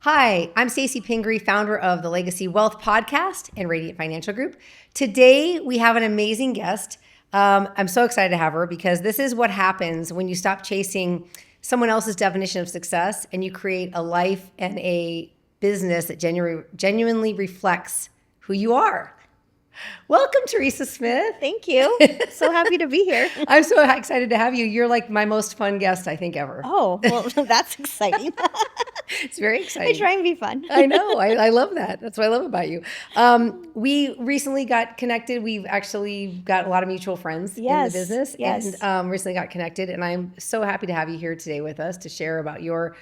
Hi, I'm Stacy Pingree, founder of the Legacy Wealth Podcast and Radiant Financial Group. Today, we have an amazing guest. I'm so excited to have her because this is what happens when you stop chasing someone else's definition of success and you create a life and a business that genuinely reflects who you are. Welcome, Theresa Smith. Thank you. So happy to be here. I'm so excited to have you. You're like my most fun guest, I think, ever. Oh, well, that's exciting. It's very exciting. I try and be fun. I know. I love that. That's what I love about you. We recently got connected. We've actually got a lot of mutual friends in the business and recently got connected. And I'm so happy to have you here today with us to share about your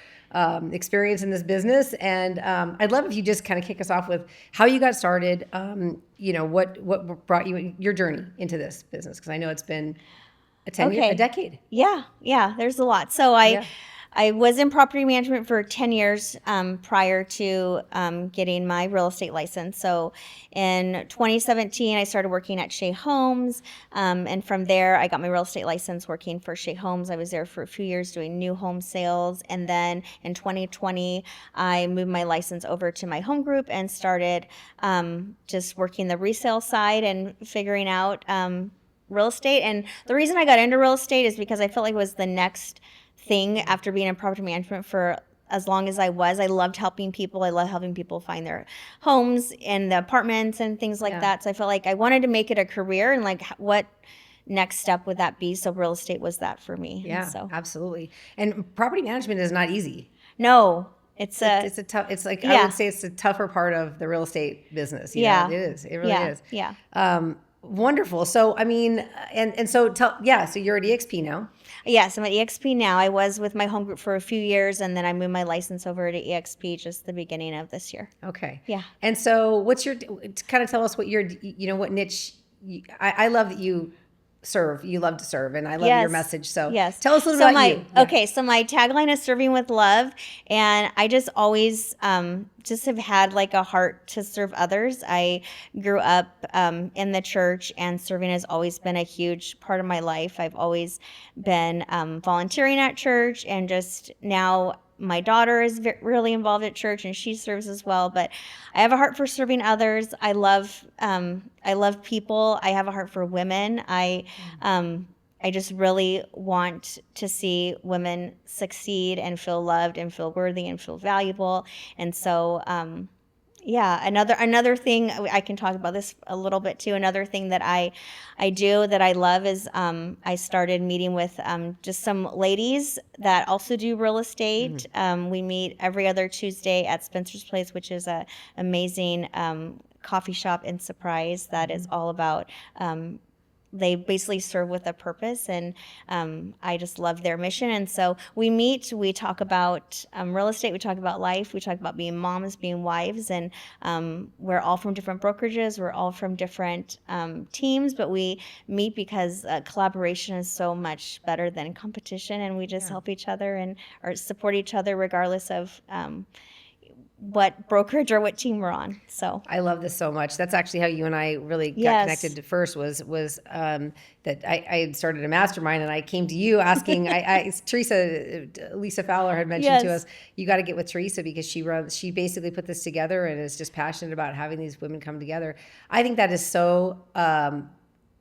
experience in this business. And I'd love if you just kind of kick us off with how you got started, what brought you, your journey into this business? Because I know it's been a decade. Yeah. There's a lot. So I was in property management for 10 years prior to getting my real estate license. So in 2017, I started working at Shea Homes. And from there, I got my real estate license working for Shea Homes. I was there for a few years doing new home sales. And then in 2020, I moved my license over to my home group and started just working the resale side and figuring out real estate. And the reason I got into real estate is because I felt like it was the next thing after being in property management for as long as I was. I loved helping people. I love helping people find their homes and the apartments and things like that. So I felt like I wanted to make it a career, and like what next step would that be? So real estate was that for me. Yeah, so. Absolutely. And property management is not easy. No. I would say it's the tougher part of the real estate business. You know? It is. It really is. Yeah. Wonderful. So, I mean, so you're at EXP now. Yes, I'm at EXP now. I was with my home group for a few years, and then I moved my license over to EXP just the beginning of this year. Okay. Yeah. And so kind of tell us what what niche, I love that you love to serve, and I love your message. So tell us a little bit about you. Okay, so my tagline is serving with love, and I just always just have had like a heart to serve others. I grew up in the church, and serving has always been a huge part of my life. I've always been volunteering at church, and just now my daughter is really involved at church, and she serves as well. But I have a heart for serving others. I love people. I have a heart for women. I just really want to see women succeed and feel loved and feel worthy and feel valuable. And so, another thing, I can talk about this a little bit too. Another thing that I do that I love is I started meeting with just some ladies that also do real estate. Mm-hmm. We meet every other Tuesday at Spencer's Place, which is a amazing coffee shop in Surprise that is all about they basically serve with a purpose, and I just love their mission. And so we meet, we talk about real estate, we talk about life, we talk about being moms, being wives, and we're all from different brokerages, we're all from different teams, but we meet because collaboration is so much better than competition, and we just help each other or support each other regardless of what brokerage or what team we're on. So I love this so much. That's actually how you and I really got connected at first was that I had started a mastermind, and I came to you asking, Lisa Fowler had mentioned to us, you got to get with Theresa because she basically put this together and is just passionate about having these women come together. I think that is so,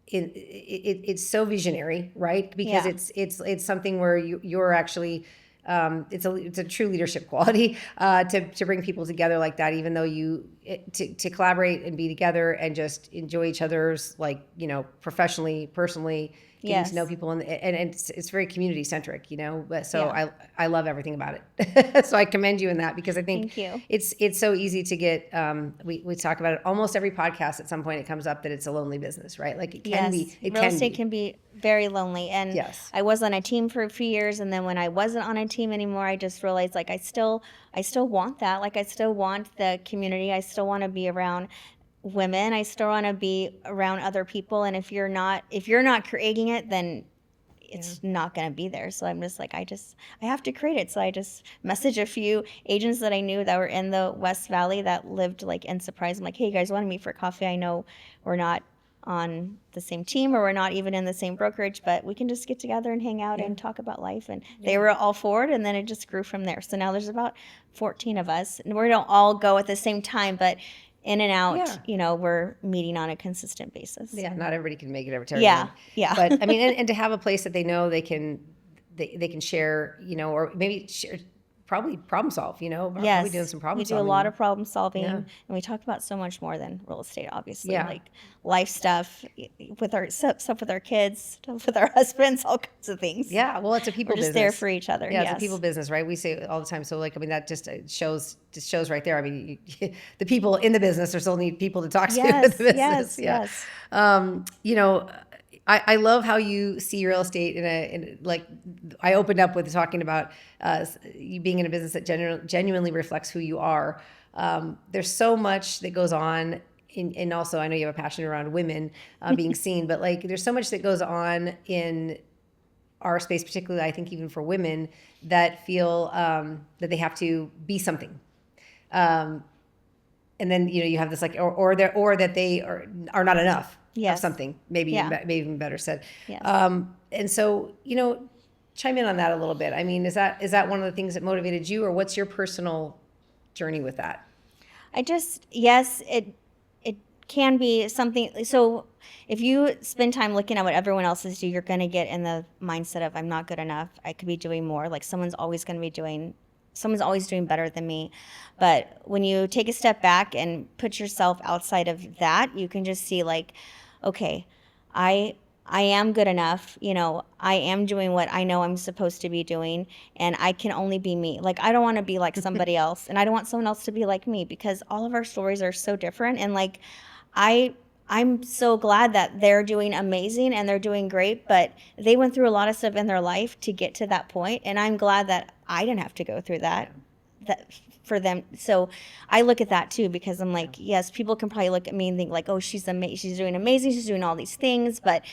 it's so visionary, right? Because it's something where you're actually, it's a true leadership quality to bring people together like that, even though to collaborate and be together and just enjoy each other's, professionally, personally, getting to know people, and it's very community centric, But so I love everything about it. So I commend you in that, because I think it's so easy to get. We talk about it almost every podcast. At some point, it comes up that it's a lonely business, right? Like it can be. Real estate can be very lonely, and I was on a team for a few years, and then when I wasn't on a team anymore, I just realized like I still want that. Like I still want the community. I still want to be around women. I still want to be around other people, and if you're not creating it, then it's not going to be there. So I'm just like, I have to create it. So I just messaged a few agents that I knew that were in the West Valley that lived like in Surprise. I'm like, hey, you guys want to meet for coffee? I know we're not on the same team or we're not even in the same brokerage, but we can just get together and hang out and talk about life. And they were all for it, and then it just grew from there. So now there's about 14 of us, and we don't all go at the same time, but in and out, we're meeting on a consistent basis. Yeah, not everybody can make it every time. Yeah. But I mean, and to have a place that they know they can share, or maybe share, probably problem solve, Yes. Probably doing some problem solving. We do a lot of problem solving, and we talk about so much more than real estate, obviously, like life stuff with our stuff with our kids, stuff with our husbands, all kinds of things. Yeah, well, it's a people business. We're just there for each other. Yeah, it's a people business, right? We say it all the time. So, like, I mean, that just shows right there. I mean, the people in the business, there's only people to talk to in the business. Yes. I love how you see real estate in like I opened up with talking about you being in a business that genuinely reflects who you are. There's so much that goes on, and also I know you have a passion around women being seen, but like there's so much that goes on in our space, particularly I think even for women that feel that they have to be something. And then you have this like or that they are not enough. Of something, maybe even better said. Yes. And so, chime in on that a little bit. I mean, is that one of the things that motivated you, or what's your personal journey with that? It can be something. So if you spend time looking at what everyone else is doing, you're going to get in the mindset of I'm not good enough. I could be doing more. Like someone's always doing better than me. But when you take a step back and put yourself outside of that, you can just see like, okay, I am good enough. I am doing what I know I'm supposed to be doing, and I can only be me. Like, I don't want to be like somebody else, and I don't want someone else to be like me, because all of our stories are so different. And like, I'm so glad that they're doing amazing and they're doing great, but they went through a lot of stuff in their life to get to that point, and I'm glad that I didn't have to go through that for them. So I look at that too, because I'm like, yes, people can probably look at me and think like, oh, she's doing amazing, she's doing all these things, but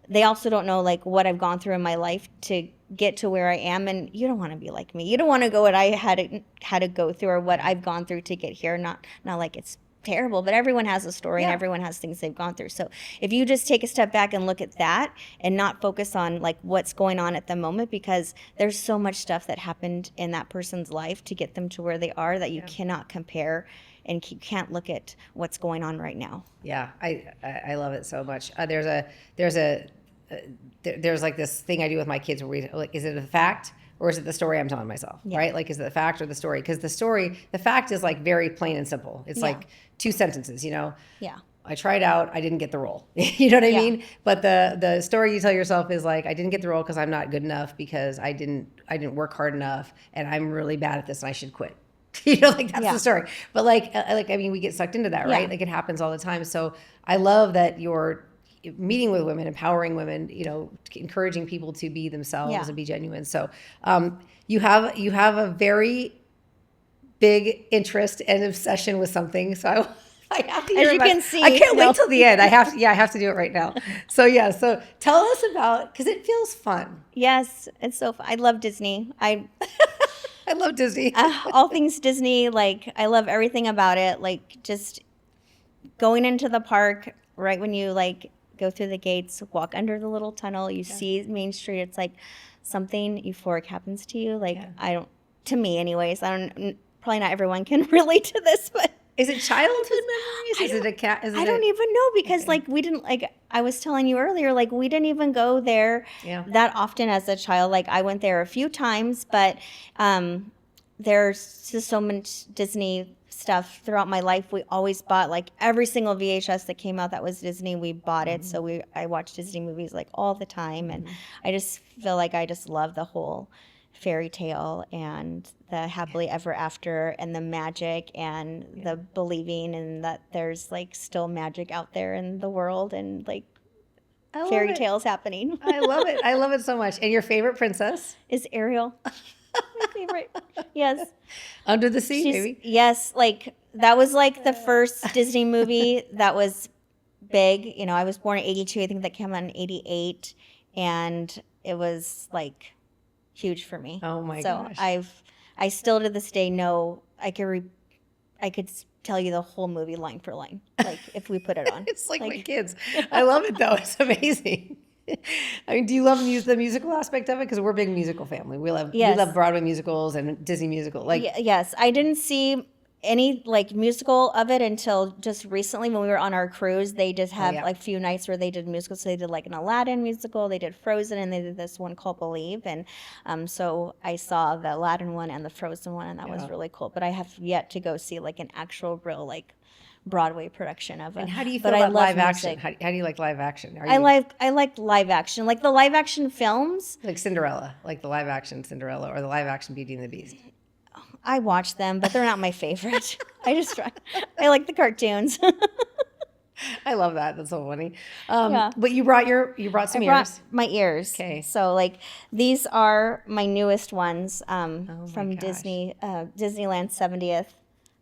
they also don't know like what I've gone through in my life to get to where I am. And you don't want to be like me. You don't want to go what I had to go through or what I've gone through to get here. Not like it's terrible, but everyone has a story and everyone has things they've gone through. So if you just take a step back and look at that and not focus on like what's going on at the moment, because there's so much stuff that happened in that person's life to get them to where they are that you cannot compare, and you can't look at what's going on right now. Yeah, I love it so much. There's like this thing I do with my kids where we like, is it a fact or is it the story I'm telling myself, right? Like, is it the fact or the story? Because the fact is like very plain and simple. It's like 2 sentences, Yeah. I tried out, I didn't get the role. You know what I mean? But the story you tell yourself is like, I didn't get the role because I'm not good enough, because I didn't work hard enough, and I'm really bad at this and I should quit. Like that's the story. But like I mean, we get sucked into that, right? Like it happens all the time. So I love that you're meeting with women, empowering women, encouraging people to be themselves and be genuine. So you have a very big interest and obsession with something. So I have to hear As you can see, I can't wait till the end. I have to do it right now. So so tell us about, because it feels fun. Yes, it's so fun. I love Disney. I love Disney. All things Disney. Like, I love everything about it. Like, just going into the park right when you like go through the gates, walk under the little tunnel, you see Main Street. It's like something euphoric happens to you. Like, to me anyways, probably not everyone can relate to this, but is it childhood memories? Is it a cat? I don't even know, because like we didn't, like I was telling you earlier, like we didn't even go there that often as a child. Like I went there a few times, but there's just so much Disney stuff throughout my life. We always bought like every single VHS that came out that was Disney, we bought it. So I watched Disney movies like all the time, and I just feel like I just love the whole fairy tale and the happily ever after and the magic and the believing and that there's like still magic out there in the world and like fairy tales happening. I love it. I love it so much. And your favorite princess? Is Ariel. My favorite. Yes. Under the Sea, maybe? Yes. Like that was like the first Disney movie that was big. I was born in 82. I think that came out in 88. And it was like huge for me. Oh my gosh. So I still to this day know I could tell you the whole movie line for line, like if we put it on. It's like my kids. I love it though. It's amazing. I mean, do you love the musical aspect of it? Because we're a big musical family. We Yes. love Broadway musicals and Disney musical. Like, Yes, I didn't see any like musical of it until just recently when we were on our cruise. They just have yeah. like few nights where they did musicals. So they did like an Aladdin musical, they did Frozen, and they did this one called Believe. And so I saw the Aladdin one and the Frozen one, and that was really cool. But I have yet to go see like an actual real like Broadway production of it. And how do you feel but about I love live action? music. How do you like live action? I like live action, like the live action films. like Cinderella, like the live action Cinderella or the live action Beauty and the Beast. I watch them, but they're not my favorite. I like the cartoons. I love that. That's so funny. Yeah. But you brought some I brought ears. my ears. Okay. So like these are my newest ones from gosh. Disney, Disneyland 70th.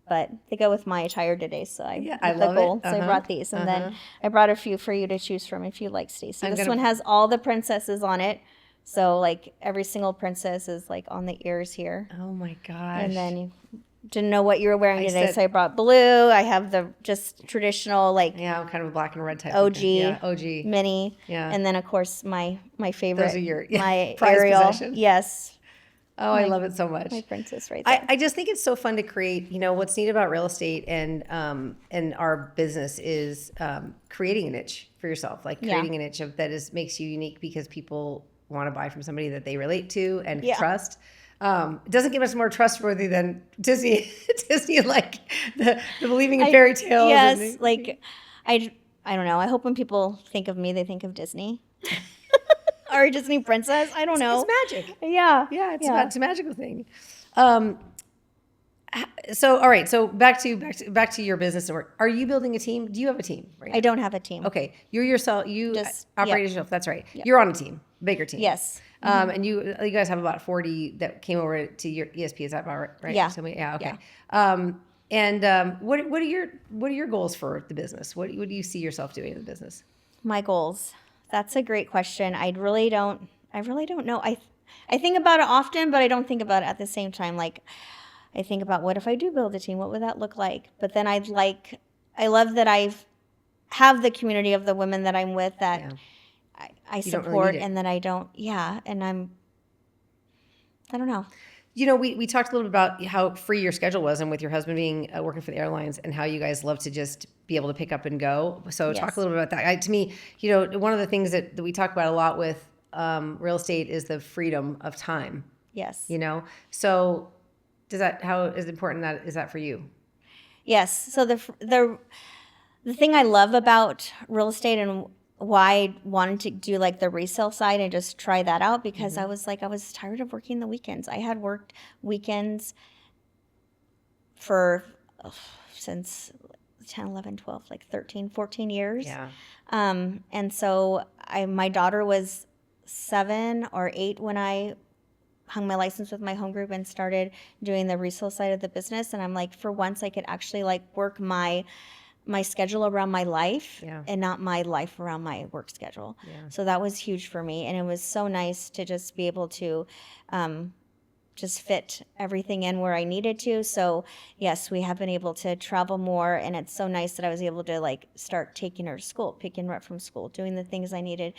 But they go with my attire today, so I love it. So I brought these, and then I brought a few for you to choose from if you like, Stacy. This one has all the princesses on it, so like every single princess is like on the ears here. Oh my gosh. And then you didn't know what you were wearing today, so I brought blue. I have the just traditional like kind of a black and red type. OG, OG mini, and then of course my favorite, those are your my prized Ariel, possession. yes. Oh, I love it so much. My princess right there. I just think it's so fun to create. What's neat about real estate and our business is creating a niche for yourself, like creating a niche that makes you unique because people want to buy from somebody that they relate to and trust. It doesn't get much more trustworthy than Disney, like the believing in fairy tales. Yes, like I don't know. I hope when people think of me, they think of Disney. Or a Disney princess. I don't know. It's magic. Yeah. Yeah, it's a magical thing. So all right, so back to your business and work. Are you building a team? Do you have a team right now? I don't have a team. Okay, you're yourself. You Just operate yourself. That's right. You're on a team, bigger team. Yes. And you guys have about 40 that came over to your ESP. Is that about right? Yeah. Yeah. Okay. Yeah. What are your goals for the business? What do you see yourself doing in the business? My goals. That's a great question. I really don't know. I think about it often, but I don't think about it at the same time. Like I think about what if I do build a team? What would that look like? But then I love that have the community of the women that I'm with that I support, and that I don't. Yeah, and I don't know. We talked a little bit about how free your schedule was, and with your husband being working for the airlines, and how you guys love to just be able to pick up and go. So talk a little bit about that. To me, one of the things that we talk about a lot with real estate is the freedom of time. Yes. So how is important that is that for you? Yes. So the thing I love about real estate and why I wanted to do like the resale side and just try that out, because I was tired of working the weekends. I had worked weekends for since 10, 11, 12, like 13, 14 years. Yeah. And so my daughter was 7 or 8 when I hung my license with my home group and started doing the resale side of the business. And I'm like, for once I could actually like work my schedule around my life and not my life around my work schedule. Yeah. So that was huge for me. And it was so nice to just be able to just fit everything in where I needed to. So yes, we have been able to travel more, and it's so nice that I was able to like start taking her to school, picking her up from school, doing the things I needed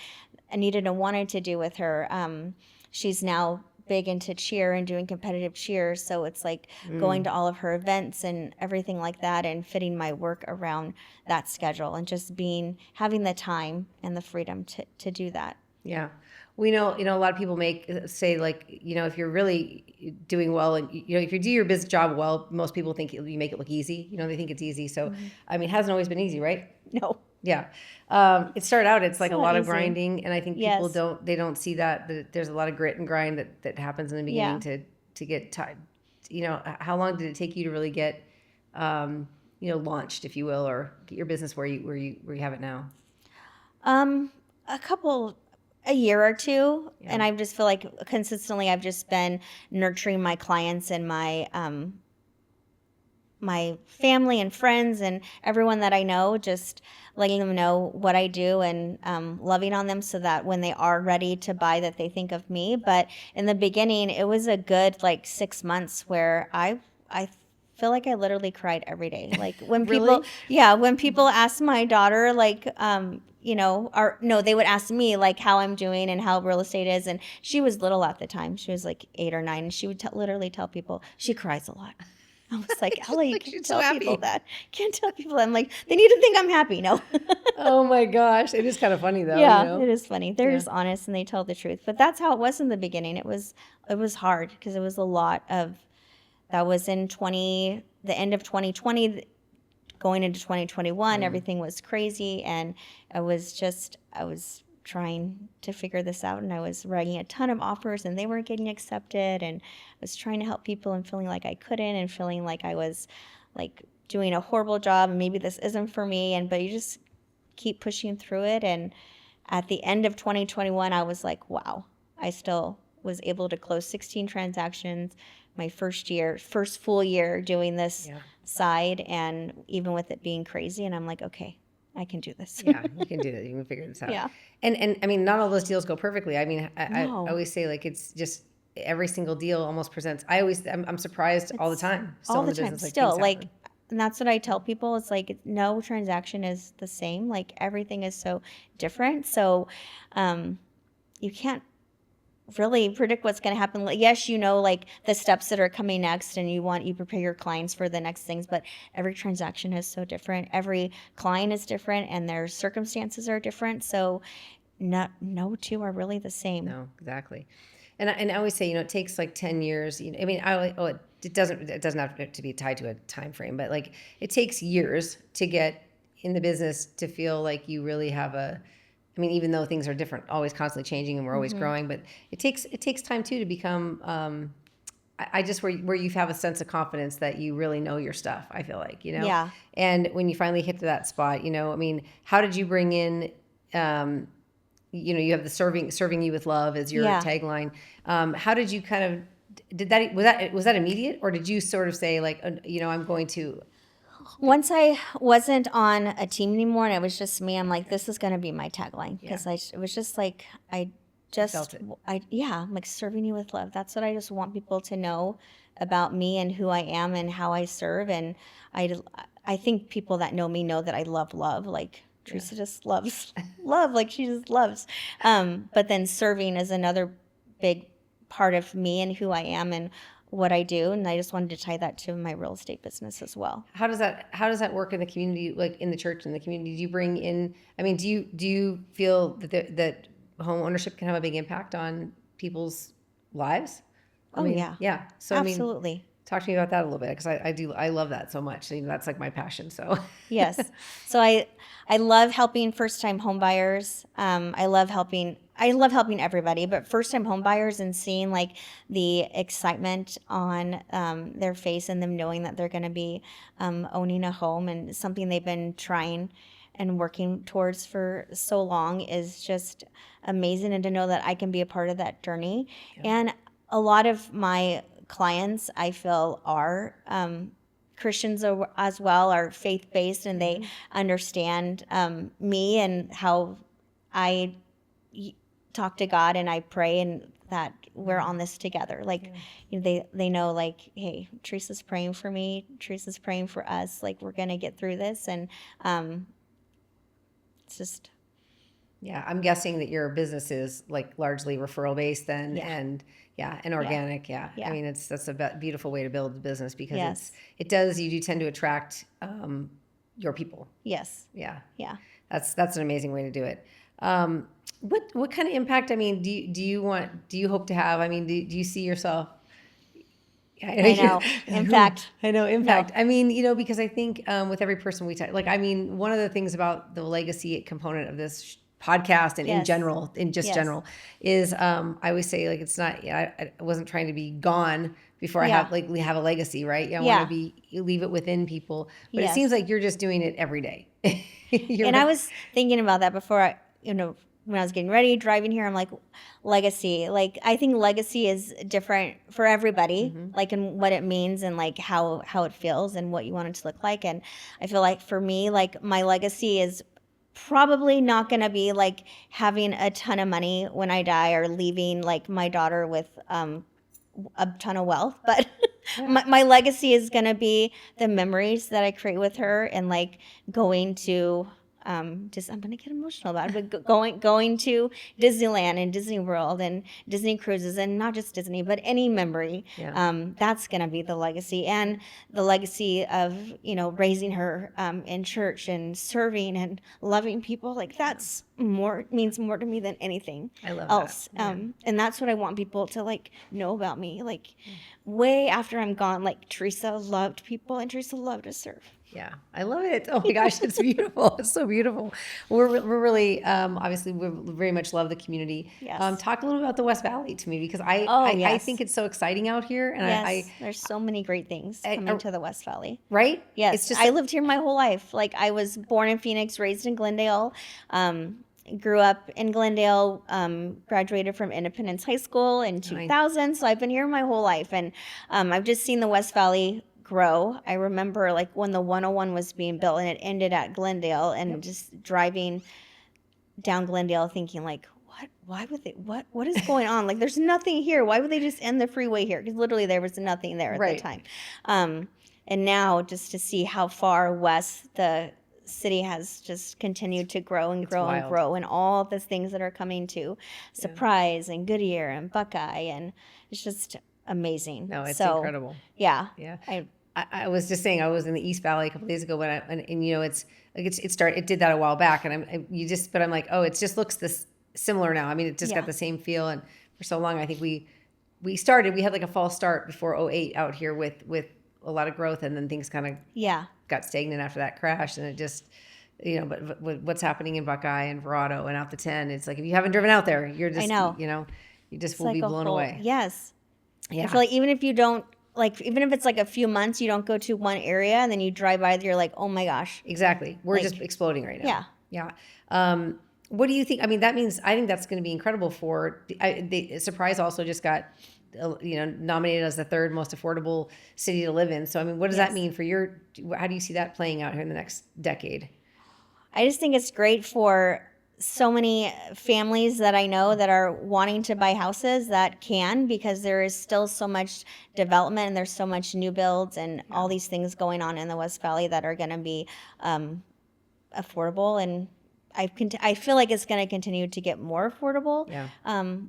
and wanted to do with her. She's now big into cheer and doing competitive cheer, so it's like going to all of her events and everything like that, and fitting my work around that schedule, and just having the time and the freedom to do that. Yeah. We know, a lot of people say like, if you're really doing well and, if you do your business job well, most people think you make it look easy. They think it's easy. So, I mean, it hasn't always been easy, right? No. Yeah. It started out, it's like a lot of grinding. And I think people don't see that there's a lot of grit and grind that happens in the beginning to get time. How long did it take you to really get, launched, if you will, or get your business where you have it now? A year or two, and I just feel like consistently I've just been nurturing my clients and my my family and friends and everyone that I know, just letting them know what I do and loving on them so that when they are ready to buy that they think of me. But in the beginning, it was a good like 6 months where I feel like I literally cried every day. Like when Really? when people ask my daughter, like, or no, they would ask me like how I'm doing and how real estate is. And she was little at the time. She was like 8 or 9. And she would literally tell people she cries a lot. I was like, Ella, you Like, can't she's so tell happy. people that. Can't tell people that. I'm like, they need to think I'm happy. No. Oh my gosh. It is kind of funny though, Yeah, it is funny. They're Yeah. just honest and they tell the truth. But that's how it was in the beginning. It was hard because it was a lot of that was in the end of 2020 going into 2021, everything was crazy and I was trying to figure this out and I was writing a ton of offers and they weren't getting accepted and I was trying to help people and feeling like I couldn't and feeling like I was like doing a horrible job and maybe this isn't for me but you just keep pushing through it and at the end of 2021 I was like, wow, I still was able to close 16 transactions my first full year doing this side and even with it being crazy and I'm like, okay, I can do this. Yeah, you can do that. You can figure this out. Yeah. And I mean, not all those deals go perfectly. I mean, I No. always say like it's just every single deal almost presents. I'm surprised all the time. Still all in the the time. business, like Still, things like, happen. and that's what I tell people. It's like no transaction is the same. Like everything is so different. So you can't really predict what's going to happen. Like, yes, like the steps that are coming next and you prepare your clients for the next things, but every transaction is so different. Every client is different and their circumstances are different. So no two are really the same. No, exactly. And I always say, it takes like 10 years. I mean, it doesn't have to be tied to a time frame, but like it takes years to get in the business to feel like you really have I mean, even though things are different, always constantly changing and we're always growing, but it takes time too to become, I just, where you have a sense of confidence that you really know your stuff, I feel like, Yeah. And when you finally hit to that spot, I mean, how did you bring in, you have the serving you with love as your tagline. How did you kind of, was that immediate or did you sort of say like, I'm going to. Once I wasn't on a team anymore and it was just me, I'm like, this is going to be my tagline because it was just like, Felt it. I'm like serving you with love. That's what I just want people to know about me and who I am and how I serve. And I think people that know me know that I love love. Like Theresa just loves love. Like she just loves. But then serving is another big part of me and who I am and what I do, and I just wanted to tie that to my real estate business as well. How does that work in the community, like in the church and the community? Do you bring in? I mean, do you feel that home ownership can have a big impact on people's lives? I mean, yeah. So absolutely. I mean, talk to me about that a little bit because I love that so much. That's like my passion. So yes, so I love helping first time home buyers. I love helping everybody, but first time home buyers and seeing like the excitement on their face and them knowing that they're going to be owning a home and something they've been trying and working towards for so long is just amazing, and to know that I can be a part of that journey. And a lot of my clients I feel are Christians as well, are faith-based, and they understand me and how I talk to God and I pray and that we're on this together. Like they know like, hey, Theresa's praying for me, Theresa's praying for us, like we're gonna get through this. And it's just I'm guessing that your business is like largely referral based then and organic. Yeah. I mean, that's a beautiful way to build a business because you do tend to attract your people. Yes. Yeah. Yeah. That's an amazing way to do it. What kind of impact, I mean, do you hope to have? I mean, do you see yourself? I know. Impact. I know impact. No. I mean, because I think with every person we talk, like, I mean, one of the things about the legacy component of this podcast and in general, general, is I always say like it's not. I wasn't trying to be gone before I have a legacy, right? I want to leave it within people, but it seems like you're just doing it every day. I was thinking about that before when I was getting ready, driving here, I'm like, legacy. Like, I think legacy is different for everybody, like in what it means and like how it feels and what you want it to look like. And I feel like for me, like my legacy is probably not going to be like having a ton of money when I die or leaving like my daughter with a ton of wealth, but My legacy is going to be the memories that I create with her, and like going to just I'm gonna get emotional about it, but going to Disneyland and Disney World and Disney cruises, and not just Disney, but any memory. That's gonna be the legacy, and the legacy of raising her in church and serving and loving people. Like that's means more to me than anything else. And that's what I want people to like know about me. Like way after I'm gone, like Theresa loved people and Theresa loved to serve. Yeah, I love it. Oh my gosh, it's beautiful. It's so beautiful. We're really, obviously, we very much love the community. Yes. Talk a little about the West Valley to me, because I think it's so exciting out here. And there's so many great things coming to the West Valley. Right? Yes, it's just, I lived here my whole life. Like I was born in Phoenix, raised in Glendale. Grew up in Glendale, graduated from Independence High School in 2000. So I've been here my whole life, and I've just seen the West Valley grow. I remember like when the 101 was being built and it ended at Glendale, and just driving down Glendale thinking like, why would they, what is going on? Like there's nothing here. Why would they just end the freeway here? Because literally there was nothing there at the time. And now just to see how far west the city has just continued to grow and grow and grow, and all the things that are coming to Surprise and Goodyear and Buckeye, and it's just amazing. No, it's incredible. Yeah. I was just saying, I was in the East Valley a couple days ago, it did that a while back, and but I'm like, oh, it just looks similar now. I mean, it just got the same feel, and for so long, I think we had like a false start before '08 out here with a lot of growth, and then things kind of got stagnant after that crash, and it just, but what's happening in Buckeye and Verrado and out the 10, it's like, if you haven't driven out there, you're just, you just will be blown away. Yes. Yeah. I feel like even if you don't, like, even if it's like a few months, you don't go to one area and then you drive by, you're like, oh my gosh. Exactly. We're just exploding right now. Yeah. What do you think? I mean, I think that's going to be incredible the Surprise also just got, nominated as the third most affordable city to live in. So, I mean, what does that mean for how do you see that playing out here in the next decade? I just think it's great for so many families that I know that are wanting to buy houses that can, because there is still so much development and there's so much new builds and all these things going on in the West Valley that are going to be affordable. And I feel like it's going to continue to get more affordable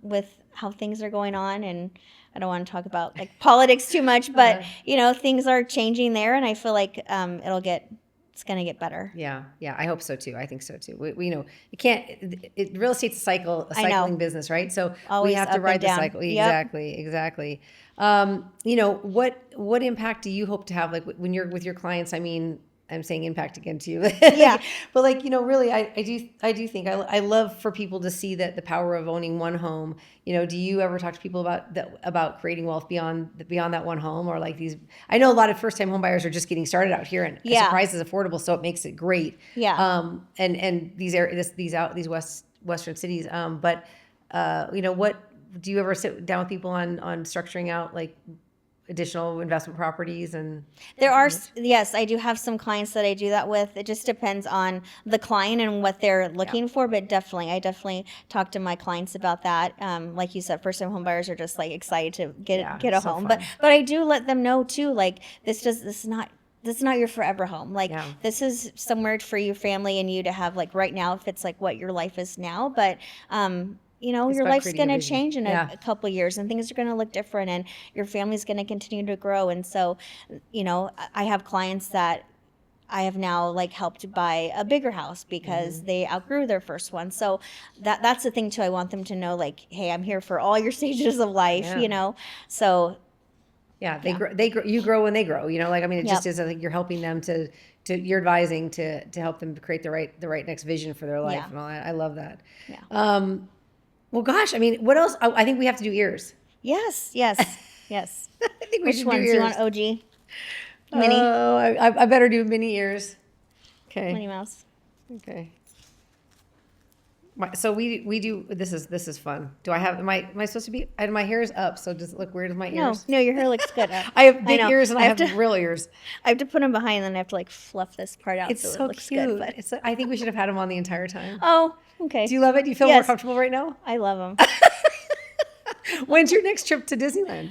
with how things are going on. And I don't want to talk about like politics too much, but things are changing there, and I feel like it's going to get better. Yeah. I hope so too. I think so too. We real estate's a cycling business, right? So always we have to ride the cycle. Exactly. What impact do you hope to have, like when you're with your clients? I mean, I'm saying impact again to you. Yeah. But like, really, I do think I love for people to see that the power of owning one home. Do you ever talk to people about creating wealth beyond that one home, or like these? I know a lot of first time home buyers are just getting started out here, and Surprise is affordable, so it makes it great. Yeah. And these western cities. But what do you ever sit down with people on structuring out like additional investment properties? And there are, yes, I do have some clients that I do that with. It just depends on the client and what they're looking for, but I definitely talk to my clients about that. Like you said, first time home buyers are just like excited to get a home, fun. but I do let them know too, like this is not your forever home. Like this is somewhere for your family and you to have, like right now, if it's like what your life is now, but your life's going to change in a couple of years, and things are going to look different, and your family's going to continue to grow. And so, I have clients that I have now like helped buy a bigger house because they outgrew their first one. So that's the thing too. I want them to know, like, hey, I'm here for all your stages of life, So they grow, you grow when they grow, like, I mean, it just is, I think you're helping them you're advising to help them create the right next vision for their life and all that. I love that. Yeah. Well, gosh, I mean, what else? I think we have to do ears. Yes. I think we Which should ones? do ears. You want OG? Mini? Oh, I better do mini ears. Okay. Minnie Mouse. Okay. So we do. This is fun. Do I have? Am I supposed to be? And my hair is up. So does it look weird with my ears? No, your hair looks good. I have big ears and I have real ears. I have to put them behind, and then I have to like fluff this part out. It's so it looks cute. Good, but I think we should have had them on the entire time. Oh, okay. Do you love it? Do you feel more comfortable right now? I love them. When's your next trip to Disneyland?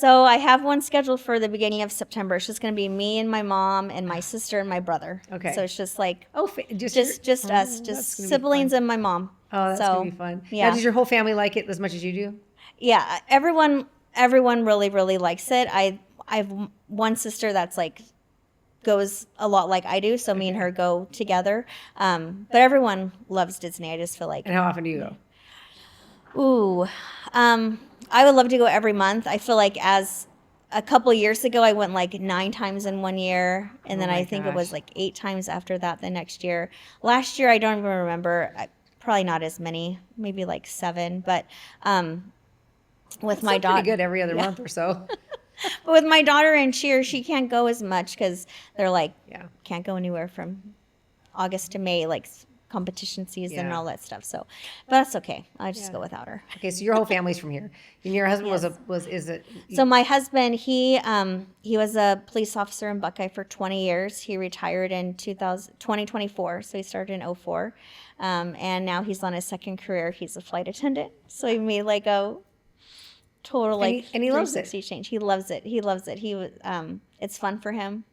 So I have one scheduled for the beginning of September. It's just going to be me and my mom and my sister and my brother. Okay. So it's just like just just us, just that's gonna be siblings fun. and my mom. Oh, that's so, gonna be fun. Yeah. Now, does your whole family like it as much as you do? Yeah. Everyone really, really likes it. I have one sister that's like goes a lot like I do. So me and her go together. But everyone loves Disney. I just feel like. And how often do you go? Ooh, I would love to go every month. I feel like as a couple years ago, I went like 9 times in one year, and then I think it was like 8 times after that the next year. Last year, I don't even remember. Probably not as many, maybe like 7. But with my daughter, pretty good every other month or so. But with my daughter and she can't go as much because they're like can't go anywhere from August to May, like competition season and all that stuff. So, but that's okay. I'll just go without her. Okay, so your whole family's from here, and your husband is it? So my husband, he was a police officer in Buckeye for 20 years. He retired in 2024, so he started in 2004, and now he's on his second career. He's a flight attendant. So he made like a total like and he loves it. change. He loves it. He loves it. It's fun for him,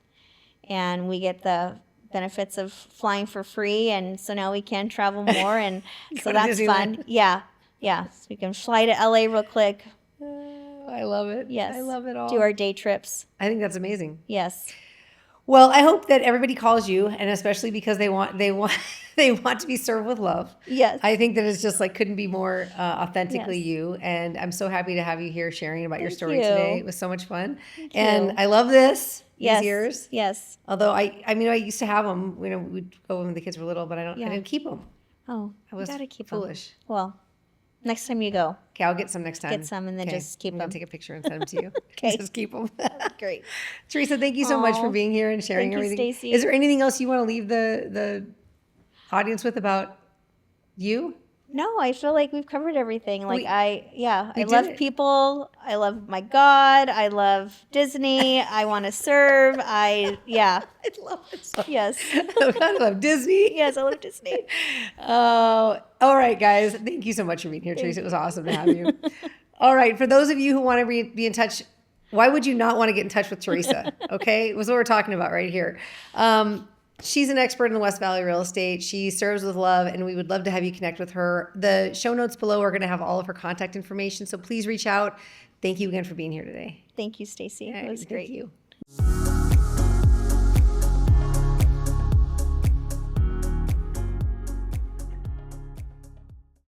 and we get the benefits of flying for free, and so now we can travel more, and so that's fun. Yeah. So we can fly to LA real quick. I love it. Yes, I love it all. Do our day trips. I think that's amazing. Yes. Well, I hope that everybody calls you, and especially because they want to be served with love. Yes. I think that it's just like couldn't be more authentically you, and I'm so happy to have you here sharing about your story today. It was so much fun, and I love this. These years. Yes. Although I mean, I used to have them. You know, we'd go when the kids were little, but I didn't keep them. Oh, I was gotta keep foolish. Them. Well, next time you go. Okay, I'll get some next time. Get some and then just keep them. Take a picture and send them to you. Okay. Just keep them. Great. Theresa, thank you so much for being here and sharing everything. Stacy. Is there anything else you want to leave the audience with about you? No, I feel like we've covered everything. Like I love it. people. I love my God. I love Disney. I want to serve. I love it so. Yes. I love Disney. Yes, I love Disney. Oh, all right, guys. Thank you so much for being here, Theresa. It was awesome to have you. All right, for those of you who want to be in touch, why would you not want to get in touch with Theresa? Okay, it was what we're talking about right here. She's an expert in the West Valley real estate. She serves with love, and we would love to have you connect with her. The show notes below are going to have all of her contact information, so please reach out. Thank you again for being here today. Thank you, Stacy. It was great. Thank you.